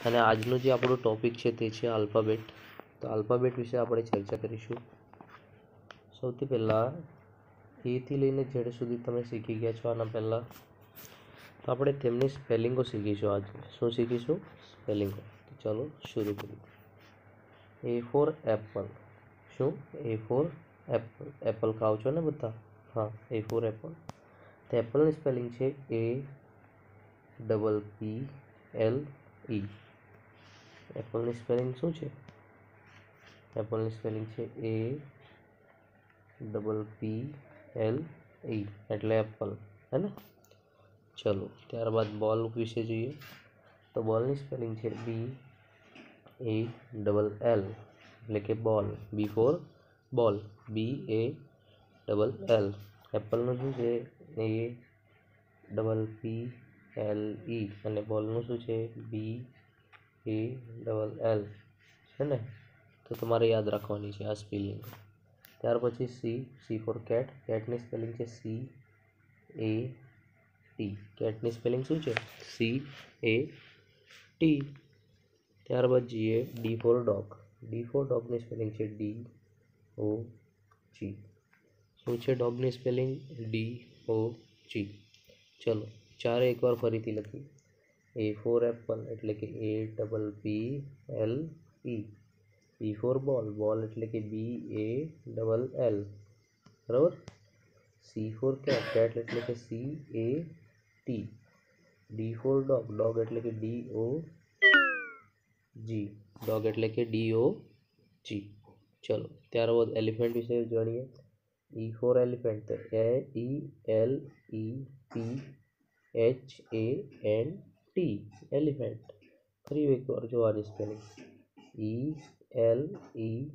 અને આજનો જે આપણો ટોપિક છે તે છે આલ્ફાબેટ. તો આલ્ફાબેટ વિશે આપણે ચર્ચા કરીશું. સૌથી પહેલાં એથી લઈને ઝેડ સુધી તમે શીખી ગયા છો આના પહેલાં. તો આપણે તેમની સ્પેલિંગો શીખીશું. આજે શું શીખીશું? સ્પેલિંગો. તો ચાલો શરૂ કરીએ. એ ફોર એપલ. શું? એ ફોર એપલ. એપલ ખાઓ છો ને બધા? હા, એ ફોર એપલ. તો એપલની સ્પેલિંગ છે APPLE. એપલની સ્પેલિંગ શું છે? એપલની સ્પેલિંગ છે APPLE એટલે એપલ, હે ને? ચલો ત્યારબાદ બોલ વિશે જોઈએ. તો બોલની સ્પેલિંગ છે BALL એટલે કે બોલ. બી ફોર બોલ. BALL. એપલનું શું છે? APPLE અને બોલનું શું છે? BALL, છે ને? તો તમારે યાદ રાખવાની છે આ સ્પેલિંગ. ત્યાર પછી સી ફોર કેટ. કેટની સ્પેલિંગ છે CAT. કેટની સ્પેલિંગ શું છે? CAT. ત્યારબાદ જઈએ D for dog. D for ડોગની સ્પેલિંગ છે DOG. શું છે ડોગની સ્પેલિંગ? DOG. ચલો ચારે એકવાર ફરીથી લખી. એ ફોર એપલ એટલે કે APPLE. બી ફોર બોલ. બોલ એટલે કે BALL, બરાબર. C for cat. કેટ એટલે કે CAT. D for dog. Dog એટલે કે DOG. ડોગ એટલે કે DOG. ચલો ત્યારબાદ એલિફન્ટ વિશે જાણીએ. E for elephant. ELEPHANT. Elephant. ફરી એકવાર જોવાની spelling. ELEPHANT.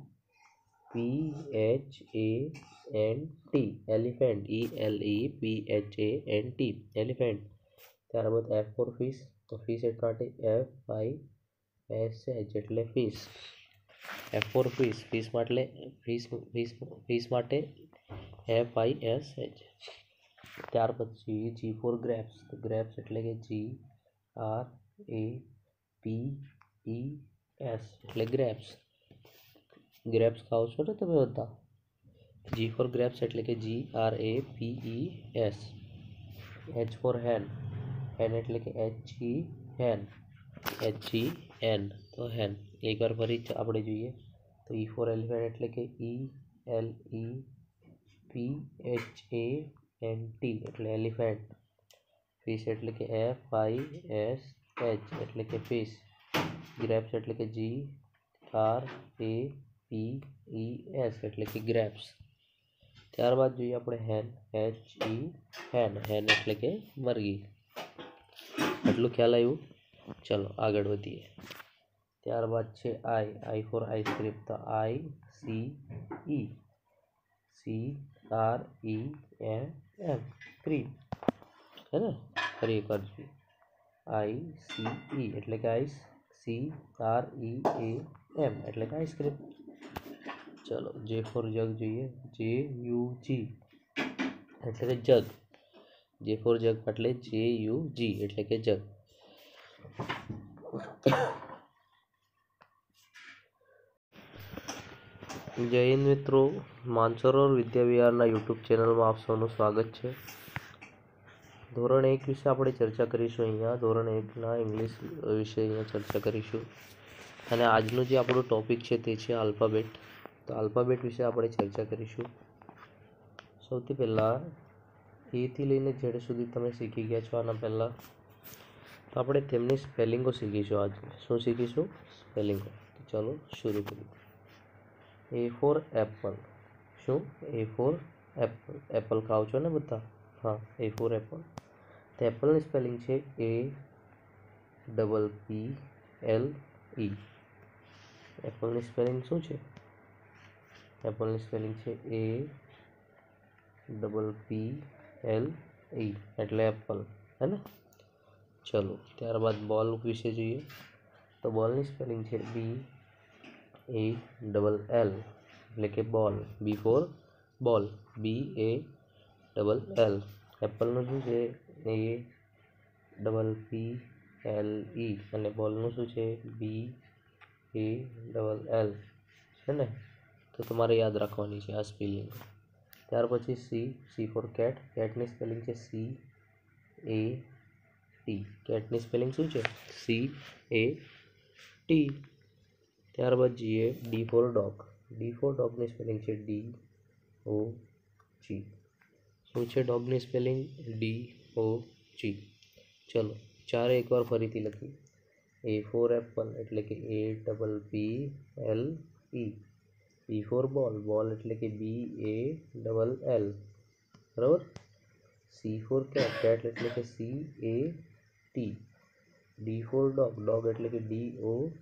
Elephant. ELEPHANT elephant. ત્યારબાદ એફ ફોર ફિશ. તો ફિશ એટલે FISH એટલે fish. F for fish. Fish માટે FISH. ત્યાર પછી જી ફોર ગ્રેપ્સ. તો ગ્રેપ્સ એટલે કે GRAPES એટલે ગ્રેપ્સ. ગ્રેપ્સ ખાઓ છો ને તમે બધા? જી ફોર ગ્રેપ્સ એટલે કે GRAPES. એચ ફોર હેન. હેન એટલે કે HEN. તો હેન. એકવાર ફરી આપણે જોઈએ. તો ઈ ફોર એલિફન્ટ એટલે કે ELEPHANT એટલે એલિફન્ટ. ફિશ એટલે કે FISH એટલે કે ફિશ. ગ્રેપ્સ એટલે કે GRAPES એટલે કે ગ્રેપ્સ. ત્યારબાદ જોઈએ આપણે હેન. HEN. હેન એટલે કે મરઘી. એટલું ખ્યાલ આવ્યું? ચલો આગળ વધીએ. ત્યારબાદ છે આઈ ફોર આઈસ્ક્રીમ. તો CREAM ક્રીમ, હે ને? ફરી એકવાર જોઈએ. ICE એટલે કે આઈસ. CREAM એટલે કે આઈસ્ક્રીમ. ચલો જે ફોર જગ જોઈએ. JUG એટલે કે જગ. જે ફોર જગ એટલે JUG એટલે કે જગ. જય હિન્દ મિત્રો. માનસરોવર વિદ્યાવિહારના યુટ્યુબ ચેનલમાં આપ સૌનું સ્વાગત છે. ધોરણ 1 વિશે આપણે ચર્ચા કરીશું અહીંયા. ધોરણ 1ના ઇંગ્લિશ વિશે અહીંયા ચર્ચા કરીશું. અને આજનો જે આપણો ટોપિક છે તે છે આલ્ફાબેટ. તો આલ્ફાબેટ વિશે આપણે ચર્ચા કરીશું. સૌથી પહેલાં એથી લઈને ઝેડ સુધી તમે શીખી ગયા છો આના પહેલાં. તો આપણે તેમની સ્પેલિંગો શીખીશું. આજે શું શીખીશું? સ્પેલિંગો. તો ચાલો શરૂ કરીએ. એ ફોર એપલ. શું? એ ફોર એપલ. એપલ ખાઓ છો ને બધા? હા, એ ફોર એપલ. તો એપલની સ્પેલિંગ છે APPLE. એપલની સ્પેલિંગ શું છે? એપલની સ્પેલિંગ છે APPLE એટલે એપલ, હે ને? ચલો ત્યારબાદ બોલ વિશે જોઈએ. તો બોલની સ્પેલિંગ છે BALL એટલે કે બોલ. બી ફોર બોલ. BALL. એપલનું શું છે? APPLE એલ ઈ અને બોલનું શું છે BALL છે ને, તો તમારે યાદ રાખવાની છે આ સ્પેલિંગ. ત્યાર પછી સી ફોર કેટ. કેટની સ્પેલિંગ છે CAT. કેટની સ્પેલિંગ શું છે CAT. ત્યારબાદ જોઈએ D for dog. D for ડોગની સ્પેલિંગ છે DOG. શું છે ડોગની સ્પેલિંગ DOG. ચલો ચારે એકવાર ફરીથી લખી. A ફોર એપલ એટલે કે APPLE. B ફોર બોલ. બોલ એટલે કે BALL. બરાબર. C four cat. કેટ એટલે કે CAT. D four dog. Dog એટલે કે DOG.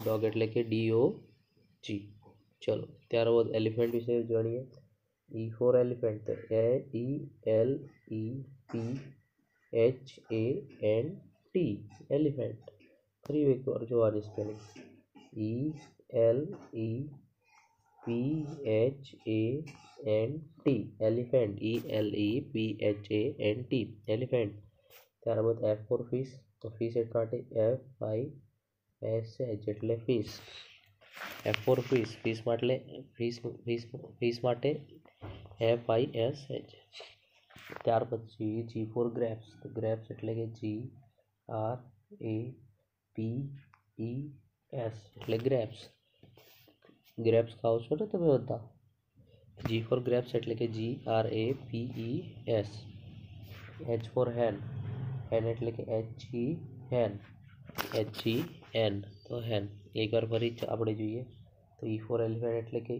ડોગ એટલે કે DOG. ચલો ત્યારબાદ એલિફન્ટ વિશે જાણીએ. E for elephant. ELEPHANT. Elephant. ફરી એકવાર જોવાની spelling ELEPHANT. Elephant. ELEPHANT. Elephant. ત્યારબાદ F ફોર ફિશ. તો ફિશ એટલે FISH એટલે fish. F for fish. Fish માટે FISH. ત્યાર પછી G ફોર ગ્રેપ્સ. તો ગ્રેપ્સ એટલે કે GRAPES એટલે ગ્રેપ્સ. ગ્રેપ્સ ખાઓ છો ને તમે બધા. G ફોર ગ્રેપ્સ એટલે કે GRAPES. H ફોર હેન. હેન એટલે કે HEN. તો હેન. એકવાર ફરી આપણે જોઈએ તો E ફોર એલિફન્ટ એટલે કે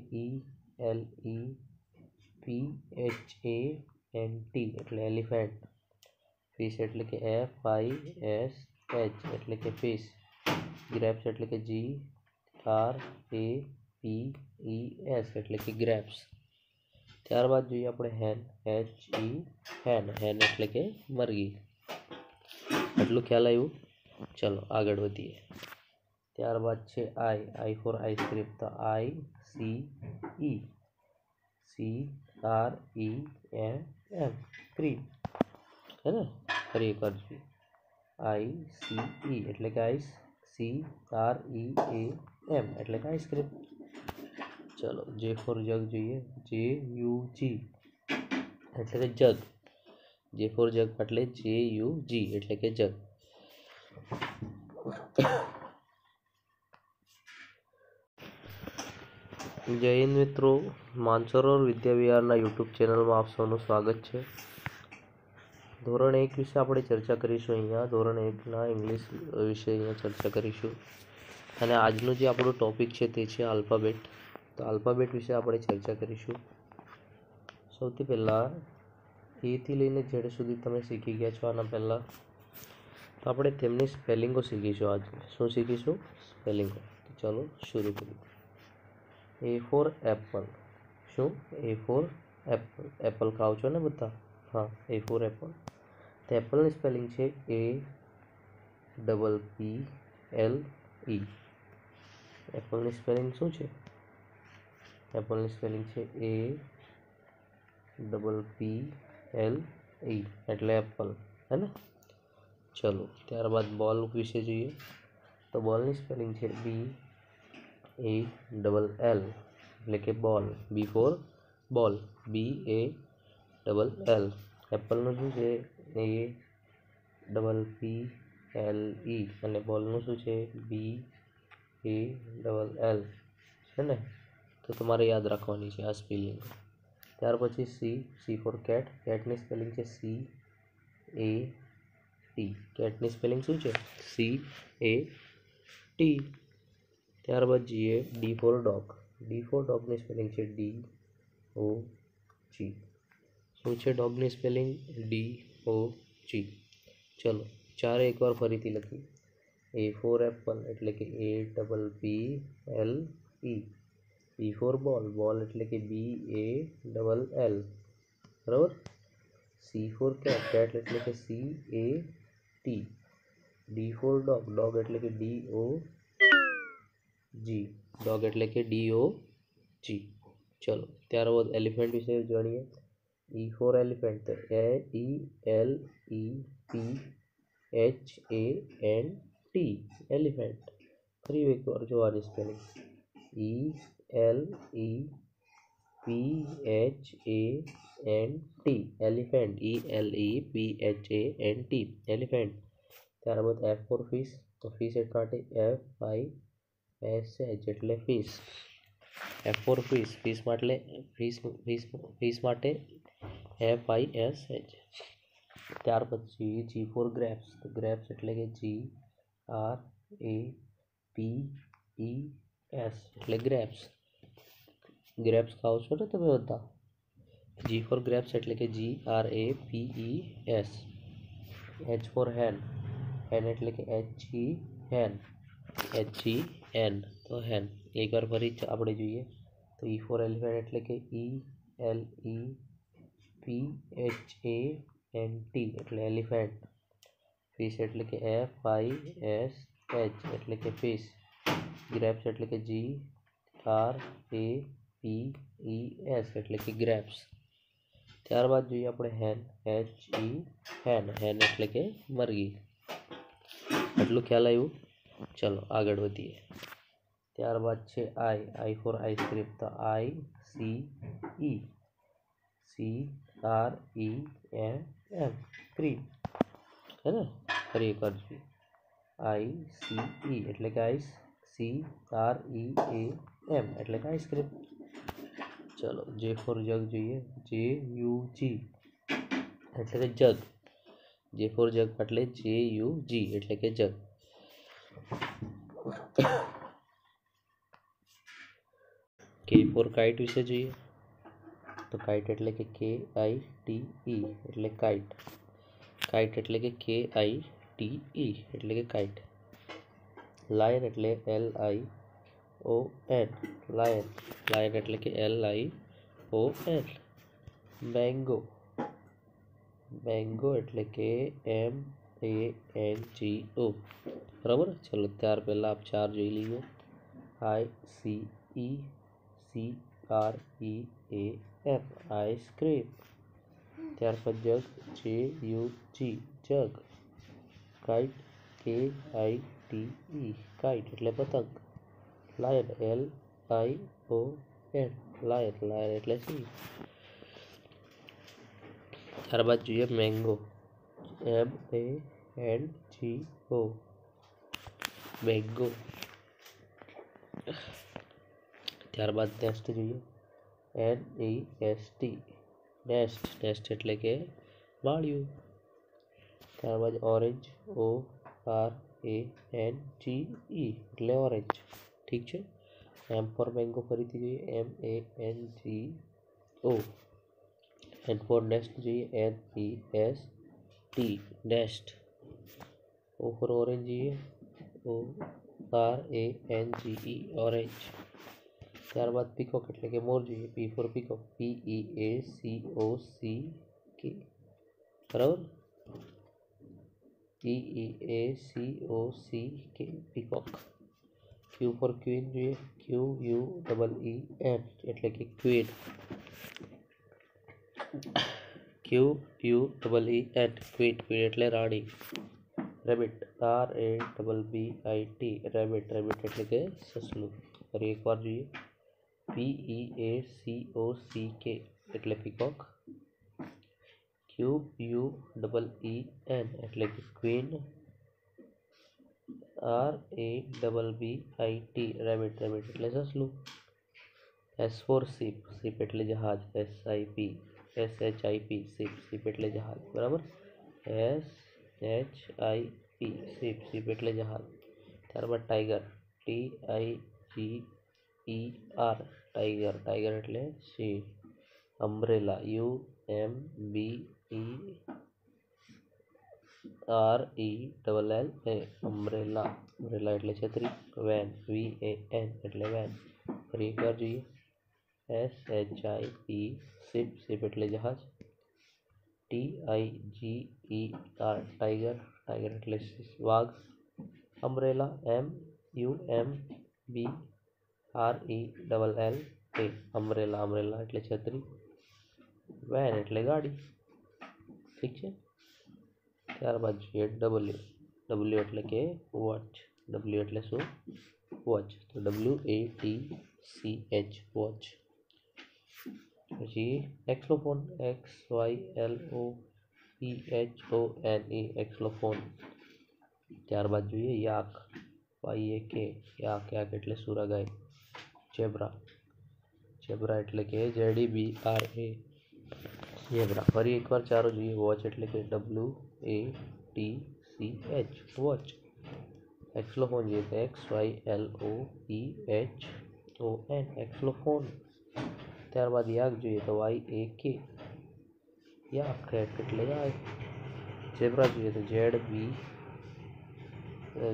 ELEPHANT એટલે એલિફન્ટ. ફિશ એટલે કે FISH એટલે કે ફિશ. ગ્રેપ્સ એટલે કે GRAPES એટલે કે ગ્રેપ્સ. ત્યારબાદ જોઈએ આપણે હેન. HEN. હેન એટલે કે મરઘી. આટલું ખ્યાલ આવ્યું. ચલો આગળ વધીએ. ત્યારબાદ છે આઈ ફોર આઈસ્ક્રીમ. તો CREAM ક્રીમ. હે ને. ફરી એકવાર જોઈએ. ICE એટલે કે આઈસ. CREAM એટલે કે આઈસ્ક્રીમ. ચલો જે ફોર જગ જોઈએ. JUG એટલે કે જગ. જે ફોર જગ એટલે JUG એટલે કે જગ. જય હિન્દ મિત્રો. માનસરોવર વિદ્યાવિહારના યુટ્યુબ ચેનલમાં આપ સૌનું સ્વાગત છે. ધોરણ 1 વિશે આપણે ચર્ચા કરીશું. અહીંયા ધોરણ 1ના ઇંગ્લિશ વિશે અહીંયા ચર્ચા કરીશું. અને આજનું જે આપણું ટોપિક છે તે છે આલ્ફાબેટ. તો આલ્ફાબેટ વિશે આપણે ચર્ચા કરીશું. સૌથી પહેલાં એથી લઈને ઝેડ સુધી તમે શીખી ગયા છો આના પહેલાં. તો આપણે તેમની સ્પેલિંગો શીખીશું આજે. શું શીખીશું? સ્પેલિંગો. તો ચાલો શરૂ કરીએ. A four Apple. શું? A four Apple. એપલ ખાઓ છો ને બધા? હા, A ફોર એપલ. તો એપલની સ્પેલિંગ છે APPLE. એપલની સ્પેલિંગ શું છે? એપલની સ્પેલિંગ છે APPLE એટલે એપલ. હે ને. ચલો ત્યારબાદ બોલ વિશે જોઈએ. તો બોલની સ્પેલિંગ છે BALL એટલે કે બોલ. B ફોર બોલ. BALL. એપલનું શું છે APPLE અને બોલનું શું છે BALL છે ને, તો તમારે યાદ રાખવાની છે આ સ્પેલિંગ. ત્યાર પછી સી ફોર કેટ. કેટની સ્પેલિંગ છે CAT. કેટની સ્પેલિંગ શું છે CAT. ત્યારબાદ જોઈએ D for dog. D for ડોગની સ્પેલિંગ છે DOG. શું છે ડોગની સ્પેલિંગ DOG. ચલો ચારે એકવાર ફરીથી લખી. A ફોર એપલ એટલે કે APPLE. B ફોર બોલ. બોલ એટલે કે BALL. બરાબર. C four cat. કેટ એટલે કે CAT. D four dog. Dog એટલે કે DOG. ડોગ એટલે કે DOG. ચલો ત્યારબાદ એલિફન્ટ વિશે જાણીએ. E for elephant. ELEPHANT. Elephant. ફરી એકવાર જોવાની spelling ELEPHANT elephant ELEPHANT elephant. ત્યારબાદ F ફોર ફિશ, તો ફિશ માટે FISH એટલે fish. F for fish, fish માટે FISH. ત્યાર પછી G ફોર ગ્રેપ્સ, તો ગ્રેપ્સ એટલે કે GRAPES એટલે ગ્રેપ્સ. ગ્રેપ્સ ખાઓ છો ને તમે બધા. G ફોર ગ્રેપ્સ એટલે કે GRAPES. H ફોર હેન, હેન એટલે કે HEN તો હેન. એકવાર ફરી આપણે જોઈએ તો E ફોર એલિફેન્ટ એટલે કે ELEPHANT એટલે એલિફેન્ટ. ફિશ એટલે કે FISH એટલે કે ફિશ. ગ્રેપ્સ એટલે કે GRAPES એટલે કે ગ્રેપ્સ. ત્યારબાદ જોઈએ આપણે હેન હેન એટલે કે મરઘી. આટલું ખ્યાલ આવ્યું. ચલો આગળ વધીએ. ત્યારબાદ છે આઈ ફોર આઈસ્ક્રીમ, તો ICECREAM ક્રીમ હે ને. ફરી એકવાર જોઈએ ICE એટલે કે આઈસ, CREAM એટલે કે આઈસ્ક્રીમ. ચલો જે ફોર જગ જોઈએ, JUG એટલે કે જગ. જે ફોર જગ એટલે JUG એટલે કે જગ. K ફોર કાઇટ વિશે જોઈએ, તો કાઇટ એટલે કે KITE એટલે કાઇટ. કાઇટ એટલે કે KITE એટલે કે કાઇટ. લાયન એટલે LION લાયન. લાયન એટલે કે LION. મેંગો, મેંગો એટલે કે MANGO. બરાબર. ચલો ત્યાર પહેલાં આપ ચાર જોઈ લઈએ. ICECREAM ice cream. ત્યાર પછી જગ JUG જગ. કાઇટ KITE કાઇટ એટલે પતંગ. Lion LION lion. લાયન એટલે સિંહ. ત્યારબાદ જોઈએ મેંગો MANGO મેંગો. ત્યારબાદ નેક્સ્ટ જોઈએ NEST નેસ્ટ. નેસ્ટ એટલે કે માળિયું. ત્યારબાદ ઓરેન્જ ORANGE એટલે ઓરેન્જ. ઠીક છે. M ફોર મેંગો ફરીથી જોઈએ MANGO. N ફોર નેસ્ટ જોઈએ NEST nest. O for orange જોઈએ ORANGE ઓરેન્જ. ત્યારબાદ પીકોક એટલે કે મોર જોઈએ P ફોર પીકોક PEACOCK બરાબર. PEACOCK peacock. Q for queen જોઈએ QUEEN એટલે કે ક્વીન. QUEEN queen. ક્વીન એટલે રાણી. Rabbit RABBIT rabbit. રેબિટ એટલે કે સસલું. ફરી એકવાર જોઈએ PEACOCK એટલે પીકોક. QUEEN એટલે કે ક્વીન. RABBIT rabbit. રેબિટ એટલે સસલું. S for ship. શીપ એટલે જહાજ SHIP શીપ એટલે જહાજ. બરાબર. SHIP શીપ એટલે જહાજ. ત્યારબાદ ટાઈગર TIGER ટાઈગર. ટાઈગર એટલે સિંહ. Umbrella UMBRELLA umbrella. અમ્બ્રેલા એટલે છત્રી. વેન VAN એટલે વેન. ફરી એકવાર જોઈએ SHIP શીપ. શીપ એટલે જહાજ. TIGER tiger. ટાઈગર એટલે વાઘ. Umbrella UMBRELLA umbrella. અમ્બ્રેલા એટલે છત્રી. વેન એટલે ગાડી. ઠીક છે. ત્યારબાદ જોઈએ ડબલ્યુ એટલે કે વોચ. ડબલ્યુ એટલે શું? વોચ. તો WATCH વોચ. પછી એક્સલોફોન, XYLOPHONE એક્સલોફોન. ત્યારબાદ જોઈએ યાક, YAK યાક. યાક એટલે સુરાગાય. ઝેબ્રા. ઝેબ્રા એટલે કે ZEBRA ઝેબ્રા. ફરી એકવાર ચારો જોઈએ. વોચ એટલે કે WATCH વોચ. એક્સલોફોન જોઈએ તો XYLOPHON એક્સલોફોન. ત્યારબાદ યાક જોઈએ તો YAK યાક. યાક એટલે ગાય. ઝેબ્રા જોઈએ તો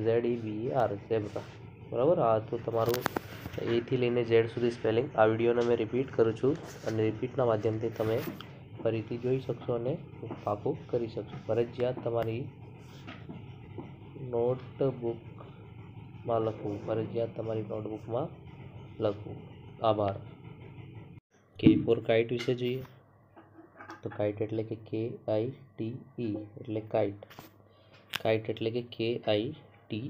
ZEBR ઝેબ્રા. બરાબર. આ તો તમારું એથી લઈને ઝેડ સુધી સ્પેલિંગ. આ વિડીયોને મેં રિપીટ કરું છું અને રિપીટના માધ્યમથી તમે ફરીથી જોઈ શકશો અને પાકું કરી શકશો. ફરજિયાત તમારી નોટબુકમાં લખવું. ફરજિયાત તમારી નોટબુકમાં લખવું. આભાર. કે ફોર કાઇટ વિશે જોઈએ તો કાઇટ એટલે કે KITE એટલે કાઇટ. કાઇટ એટલે કે KITE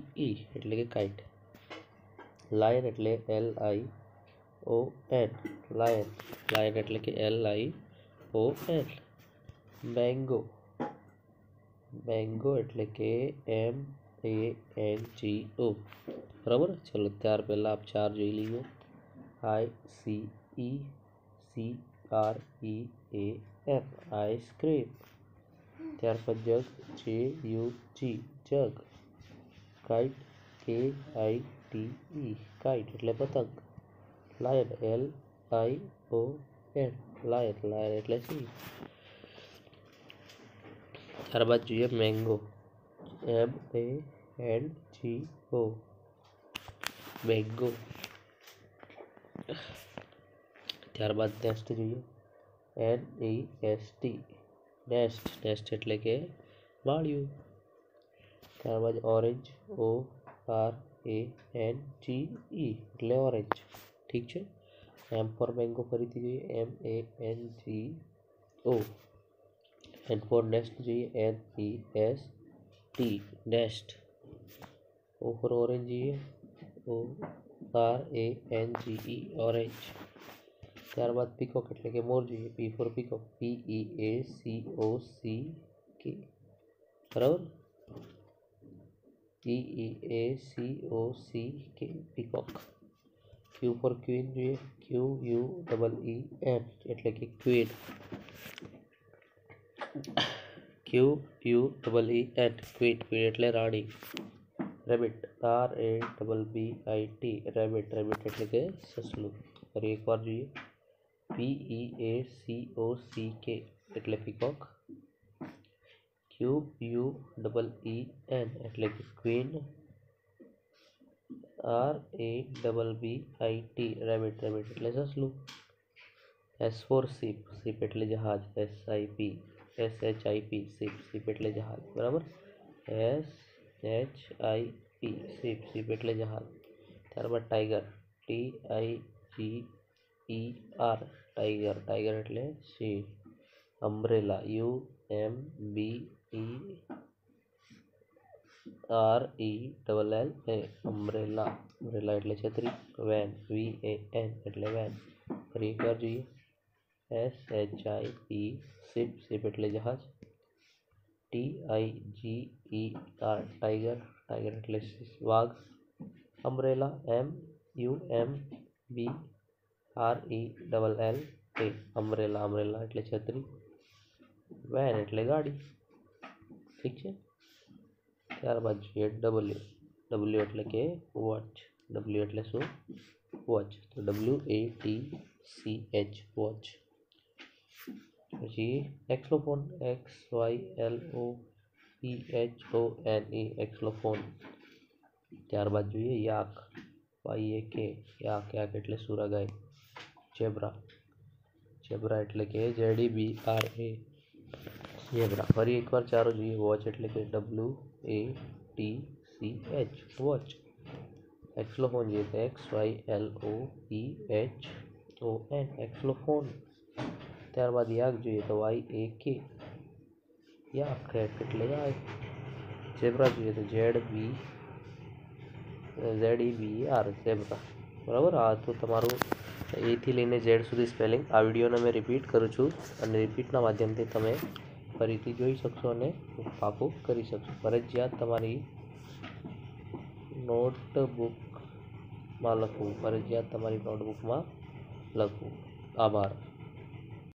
એટલે કે કાઇટ. લાયન એટલે LION લાયન. લાયન એટલે કે LION. મેંગો. મેંગો એટલે કે MANGO. બરાબર. ચલો ત્યાર પહેલાં આપ ચાર જોઈ લઈએ. ICECREAM ice cream. ત્યાર પછી જગ, જગ. કાઇટ KITE કાઇટ એટલે પતંગ. Lion LION lion. લાયન એટલે સિંહ. ત્યારબાદ જોઈએ મેંગો MANGO મેંગો. ત્યારબાદ નેક્સ્ટ જોઈએ NEST નેસ્ટ. નેસ્ટ એટલે કે માળિયું. ત્યારબાદ ઓરેન્જ ORANGE એટલે ઓરેન્જ. ઠીક છે. M ફોર મેંગો ફરીથી જોઈએ MANGO. N ફોર નેસ્ટ જોઈએ NEST nest. O for orange જોઈએ ORANGE ઓરેન્જ. ત્યારબાદ પીકોક એટલે કે મોર જોઈએ. P for peacock PEACOCK. બરાબર. PEACOCK peacock. Q for queen જોઈએ QUEEN એટલે કે ક્વીન. QUEEN queen. ક્વીન એટલે રાણી. Rabbit RABBIT rabbit. રેબિટ એટલે કે સસલું. ફરી એકવાર જોઈએ PEACOCK એટલે પીકોક. QUEEN એટલે કે ક્વીન. RABBIT rabbit. રેબિટ એટલે સસલું. S for ship. શીપ એટલે જહાજ SHIP શીપ. શીપ એટલે જહાજ. બરાબર. SHIP ship. શીપ એટલે જહાજ. ત્યારબાદ ટાઈગર TIGER ટાઈગર. ટાઈગર એટલે સિંહ. Umbrella UMBRELLA umbrella. અમ્બ્રેલા એટલે છત્રી. વેન VAN એટલે વેન. ફરી એકવાર જોઈએ SHIP શીપ. શીપ એટલે જહાજ. TIGER tiger. ટાઈગર એટલે વાઘ. Umbrella MUMBRELLA umbrella. અમ્બ્રેલા એટલે છત્રી. વેન એટલે ગાડી. ઠીક છે. ત્યારબાદ જોઈએ ડબલ્યુ એટલે કે વોચ. ડબલ્યુ એટલે શું? વોચ. તો WATCH વોચ. પછી એક્સલોફોન XYLOPHONE એક્સલોફોન. ત્યારબાદ જોઈએ યાક YAK યાક. યાક એટલે સુરાગાય. ઝેબ્રા. ઝેબ્રા એટલે કે ZEBRA ઝેબ્રા. ફરી એકવાર ચારો જોઈએ. વોચ એટલે કે WATCH વોચ. એક્સલોફોન જોઈએ તો XYLOPHON એક્સલોફોન. ત્યારબાદ યાક જોઈએ તો YAK યા ક્રેક એટલે આ ઝેબ્રા જોઈએ તો ZEBR ઝેબ્રા, બરાબર. આ તો તમારું એથી લઈને ઝેડ સુધી સ્પેલિંગ આ વિડીયોને મેં રિપીટ કરું છું અને રિપીટના માધ્યમથી તમે ફરીથી જોઈ શકશો અને પાકું કરી શકશો. ફરજિયાત તમારી નોટબુકમાં લખવું, ફરજિયાત તમારી નોટબુકમાં લખવું. આભાર.